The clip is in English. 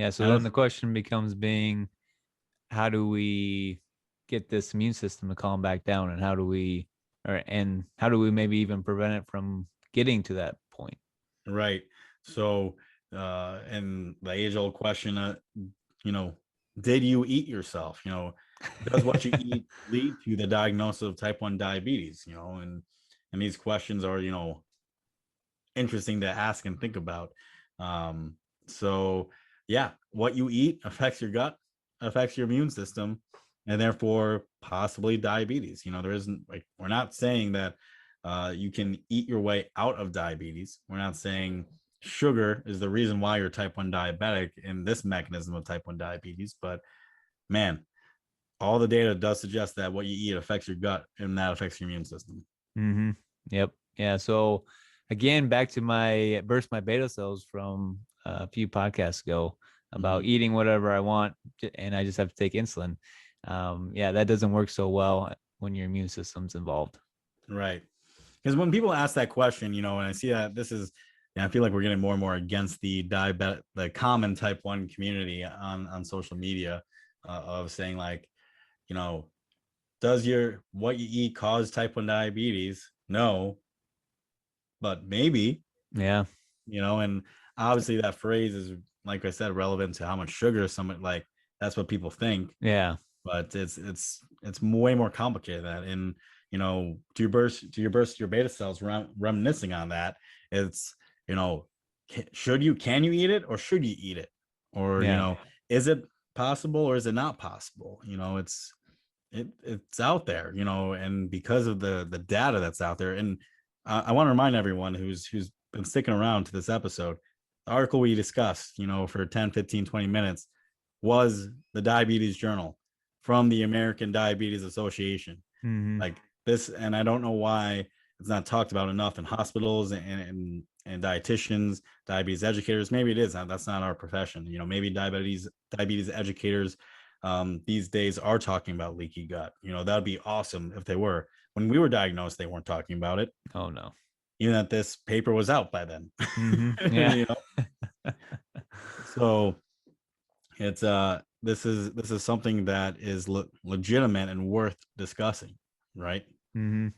Yeah. So then the question becomes being, how do we get this immune system to calm back down, and how do we maybe even prevent it from getting to that point? Right. So, and the age old question, you know, did you eat yourself? You know, does what you eat lead to the diagnosis of type 1 diabetes? You know, and these questions are, you know, interesting to ask and think about. Um, so yeah, what you eat affects your gut, affects your immune system, and therefore possibly diabetes. You know, there isn't like, we're not saying that you can eat your way out of diabetes. We're not saying sugar is the reason why you're type 1 diabetic in this mechanism of type 1 diabetes. But man, all the data does suggest that what you eat affects your gut and that affects your immune system. Mm-hmm. Yep. Yeah. So again, back to my burst my beta cells from a few podcasts ago about Mm-hmm. eating whatever I want, and I just have to take insulin. Yeah, that doesn't work so well when your immune system's involved. Right. Because when people ask that question, you know, and I see that this is, yeah, I feel like we're getting more and more against the diabetic, the common type 1 community on social media, of saying like, you know, does your what you eat cause type 1 diabetes? No, but maybe. Yeah. You know, and obviously that phrase is, like I said, relevant to how much sugar someone, like, that's what people think, Yeah. but it's way more complicated than that. And you know, to your beta cells, reminiscing on that, it's, you know, can you eat it, or should you eat it, or you Yeah. know, is it possible or is it not possible? You know, it's out there, you know, and because of the data that's out there. And I want to remind everyone who's been sticking around to this episode, the article we discussed, you know, for 10, 15, 20 minutes was the Diabetes Journal from the American Diabetes Association. Mm-hmm. Like this, and I don't know why it's not talked about enough in hospitals and dietitians, diabetes educators. Maybe it is, that's not our profession. You know, maybe diabetes educators these days are talking about leaky gut. You know, that'd be awesome if they were. When we were diagnosed, they weren't talking about it. Oh no. Even that this paper was out by then. Mm-hmm. Yeah. You know, so it's this is something that is legitimate and worth discussing, right? Mm-hmm.